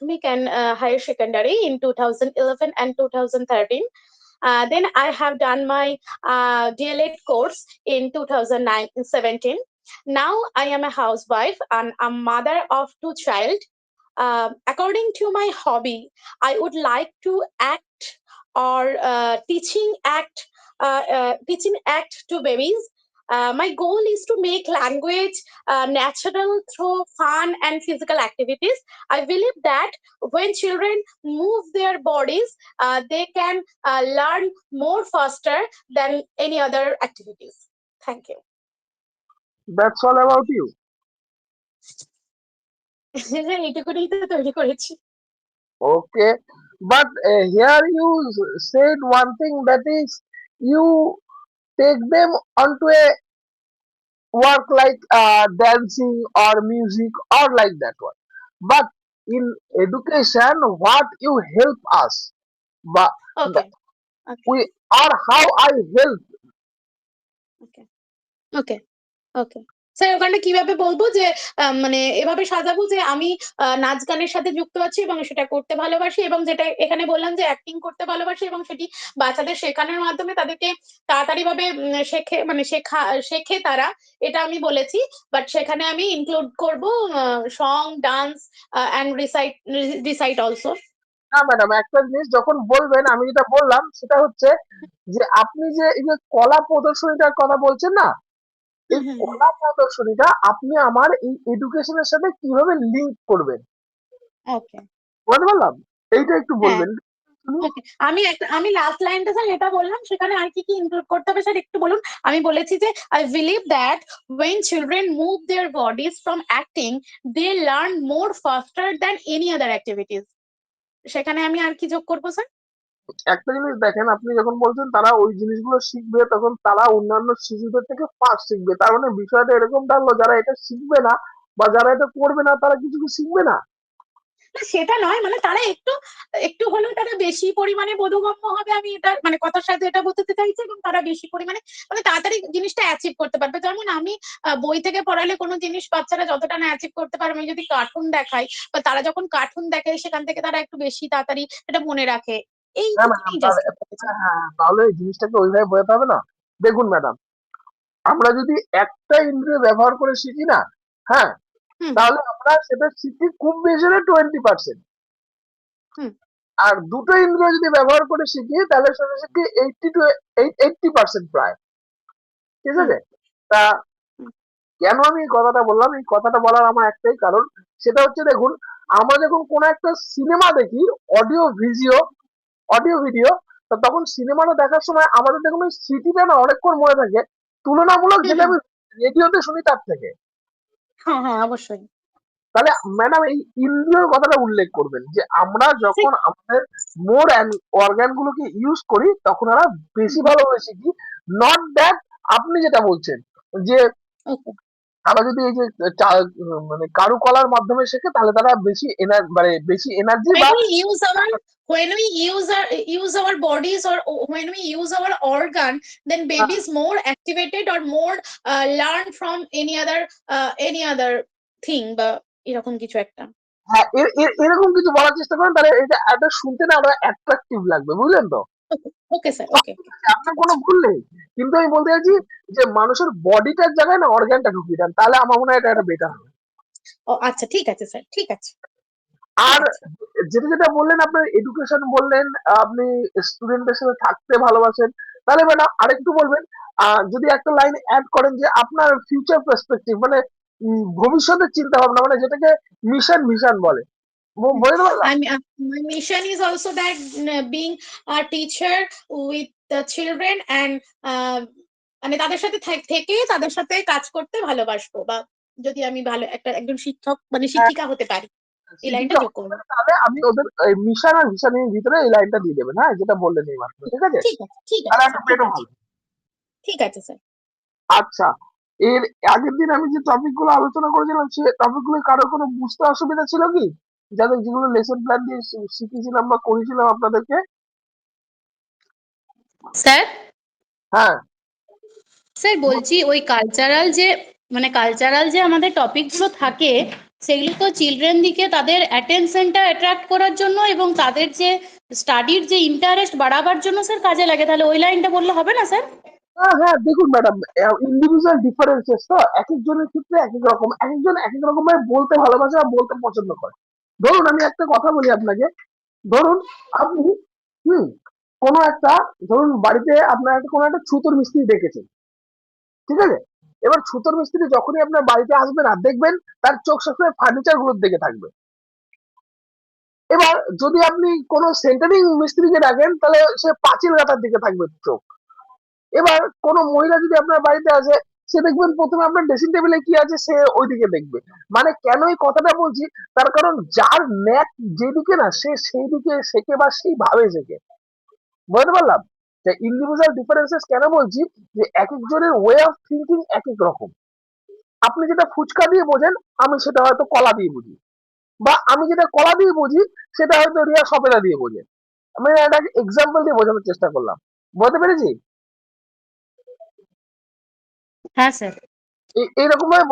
Madhyamik and higher secondary in 2011 and 2013. Then I have done my DLED course in 2017. Now I am a housewife and a mother of two child. According to my hobby, I would like to act or teaching act to babies. My goal is to make language natural through fun and physical activities. I believe that when children move their bodies, they can learn more faster than any other activities. Thank you. That's all about you. এইটুকুনি তো তৈরি করেছি। Okay, but here you said one thing, that is you take them onto a work like dancing or music or like that one. But in education, what you help us, but okay okay we or how I help. Okay okay okay sir ওখানে কিভাবে বলবো যে মানে এভাবে সাজাবো যে আমি নাচ গানের সাথে যুক্ত আছি এবং সেটা করতে ভালোবাসি, এবং যেটা এখানে বললাম যে অ্যাক্টিং করতে ভালোবাসি, এবং সেটি বাচ্চাদের শেখানোর মাধ্যমে তাদেরকে তাড়াতাড়ি ভাবে শেখে, মানে শেখে তারা, এটা আমি বলেছি। বাট সেখানে আমি ইনক্লুড করব song, dance and recite also. না ম্যাডাম, একটা জিনিস যখন বলবেন, আমি যেটা বললাম সেটা হচ্ছে যে আপনি যে এই যে কলা প্রদর্শনীটার কথা বলছেন না, এই হুম হুম কলা প্রদর্শনীটা আপনি আমার এই এডুকেশনের সাথে কিভাবে লিংক করবেন, ওকে বুঝতে পারলাম? এইটা একটু হ্যাঁ বলবেন শুনি। ওকে। আমি লাস্ট লাইনটা স্যার এটা বললাম, সেখানে আর কি কি ইনক্লুড করতে হবে স্যার একটু বলুন। আমি বলেছি যে I believe that when children move their bodies from acting, they learn more faster than any other activities. সেখানে আমি আর কি যোগ করবো স্যার? একটা জিনিস দেখেন, আপনি যখন বলছেন তারা ওই জিনিসগুলো শিখবে, তখন তারা অন্যান্য শিশুদের থেকে ফার্স্ট শিখবে। তার মানে বিষয়টা এরকম দাঁড়ালো, যারা এটা শিখবে না বা যারা এটা করবে না তারা কিছু শিখবে না। না সেটা নয়, মানে তারা একটু একটু হলেও তারা বেশি পরিমাণে বোধগম্য হবে, আমি এটা মানে কথার সাথে এটা বলতে চাইছি, এবং তারা বেশি পরিমাণে মানে তাড়াতাড়ি জিনিসটা অ্যাচিভ করতে পারবে। যেমন আমি বই থেকে পড়ালে কোনো জিনিস বাচ্চারা যতটা না অ্যাচিভ করতে পারবে, আমি যদি কার্টুন দেখাই বা তারা যখন কার্টুন দেখে সেখান থেকে তারা একটু বেশি তাড়াতাড়ি এটা মনে রাখে। হ্যাঁ ম্যাডাম, এইটুকুনি তাহলে জাস্ট করতে চাই। হ্যাঁ, তাহলে এই জিনিসটাকে ওইভাবে বোঝাতে হবে না। দেখুন ম্যাডাম, আমরা যদি একটা ইন্দ্রিয় ব্যবহার করে শিখি না, হ্যাঁ, হুম হুম তাহলে আমরা সেটা শিখি খুব বেশি হলে 20%। হুম আর দুটো ইন্দ্রিয় যদি ব্যবহার করে শিখি তাহলে সেটা শিখি 80% প্রায়। ঠিক হুম আছে? তা হুম কেন আমি এই কথাটা বললাম, এই কথাটা বলার আমার একটাই কারণ, সেটা হচ্ছে দেখুন, আমরা যখন কোনো একটা সিনেমা দেখি, অডিও ভিডিও অডিও ভিডিও, তো তখন সিনেমাটা দেখার সময় আমাদের দেখুন ওই স্মৃতিটা না অনেকক্ষণ মনে থাকে, তুলনামূলক হুম যেটা হুম আমি রেডিওতে শুনি তার থেকে। হ্যাঁ হ্যাঁ অবশ্যই। তাহলে ম্যাডাম এই ইন্দ্রিয়র কথাটা উল্লেখ করবেন, যে আমরা যখন আমাদের মোর অর্গান গুলোকে ইউজ করি তখন আমরা বেশি ভালোভাবে শিখি। নট দ্যাট আপনি যেটা বলছেন যে ওকে তারা যদি এই যে মানে কারুকলার মাধ্যমে শেখে তাহলে তারা বেশি মানে বেশি এনার্জি when বা we use our when we use our bodies, or when we use our organ, then baby is more activated or more learn from any other thing বা এরকম কিছু একটা। হ্যাঁ, এরকম কিছু বলার চেষ্টা করেন, তাহলে এটা একটা শুনতে না আরো অ্যাট্রাকটিভ লাগবে, বুঝলেন তো? ওকে ওকে স্যার, ওকে ওকে আপনার ঠিক কোনো আছে। ভুল নেই, কিন্তু আমি বলতে চাইছি যে মানুষের বডিটার জায়গায় না অর্গানটা ঢুকিয়ে দেন, তাহলে আমার মনে হয় এটা একটা বেটার হবে। ও আচ্ছা ঠিক আছে স্যার, ঠিক আছে ঠিক আর আছে। যেটা যেটা বললেন, আপনার এডুকেশন বললেন, আপনি স্টুডেন্টদের সাথে থাকতে ভালোবাসেন, তাহলে ম্যাডাম আরেকটু বলবেন, যদি একটা লাইন অ্যাড করেন যে আপনার ফিউচার পার্সপেক্টিভ, মানে ভবিষ্যতের চিন্তা ভাবনা, মানে যেটাকে মিশন ভিশন বলে, বলতে পারলাম? My mission is also that being a teacher with the children and মানে তাদের সাথে থেকে তাদের সাথে কাজ করতে ভালোবাসবো, বা যদি আমি ভালো একজন শিক্ষক মানে হ্যাঁ, শিক্ষিকা হতে পারি, এই লাইনটা শিক্ষিকা যোগ হতে করবো। পারে, তাহলে আমি ওদের মিশন আর ভিশনের ভিতরে এই লাইনটা দিয়ে দেবেন, হ্যাঁ, যেটা বললেন এই মাত্র, ঠিক আছে? ঠিক আছে ঠিক আছে তাহলে একটা স্যার, ঠিক বেটার আছে হবে। ঠিক আছে স্যার। আচ্ছা, এর আগের দিন আমি যে টপিক গুলো আলোচনা করেছিলাম সে টপিক গুলো কারো কোনো বুঝতে অসুবিধা ছিল কি, যাদের যেগুলো লেসন প্ল্যান দিয়ে শিখিয়েছিলাম বা করেছিলাম আপনাদেরকে? স্যার হ্যাঁ, স্যার বলছি ওই কালচারাল যে আমাদের টপিক গুলো থাকে, সেগুলো তো চিলড্রেন দিকে তাদের অ্যাটেনশনটা অ্যাট্রাক্ট করার জন্য এবং তাদের যে স্টাডির যে ইন্টারেস্ট বাড়াবার জন্য স্যার কাজে লাগে, তাহলে ওই লাইনটা বললে হবে না স্যার? হ্যাঁ হ্যাঁ, দেখুন ম্যাডাম, ইন্ডিভিজুয়াল ডিফারেন্সেস তো এক একজনের ক্ষেত্রে এক এক রকম, এক একজন এক এক রকমের বলতে ভালোবাসে বা বলতে পছন্দ করে। ধরুন আমি একটা কথা বলি আপনাকে, ধরুন আপনি হুম কোনো একটা, ধরুন বাড়িতে আপনার একটা কোনো একটা ছুতোর মিস্ত্রি ডেকেছেন, ঠিক আছে? এবার ছুতোর মিস্ত্রি যখনই আপনার বাড়িতে আসবে না, দেখবেন তার চোখ সবসময় ফার্নিচার গুলোর দিকে থাকবে। এবার যদি আপনি কোনো সেন্টারিং মিস্ত্রিকে ডাকেন, তাহলে সে পাঁচিল গাঁথার দিকে থাকবে চোখ। এবার কোনো মহিলা যদি আপনার বাড়িতে আসে, সে দেখবেন প্রথমে আপনার ড্রেসিং টেবিলে কি আছে সে ওইদিকে দেখবে। মানে কেন এই কথাটা বলছি, তার কারণ যার ন্যাক যেদিকে না, সে সেই দিকে শেখে বা সেই ভাবে শেখে। বুঝতে পারলাম যে ইন্ডিভিজুয়াল ডিফারেন্সেস কেন বলছি, যে এক একজনের ওয়ে অফ থিঙ্কিং এক এক রকম। আপনি যেটা ফুচকা দিয়ে বোঝেন, আমি সেটা হয়তো কলা দিয়ে বুঝি, বা আমি যেটা কলা দিয়ে বুঝি সেটা হয়তো রিয়া সবেদা দিয়ে বোঝে। আমি একটা এক্সাম্পল দিয়ে বোঝানোর চেষ্টা করলাম। বুঝতে পেরেছি? হ্যাঁ স্যার। এইরকম ভাবে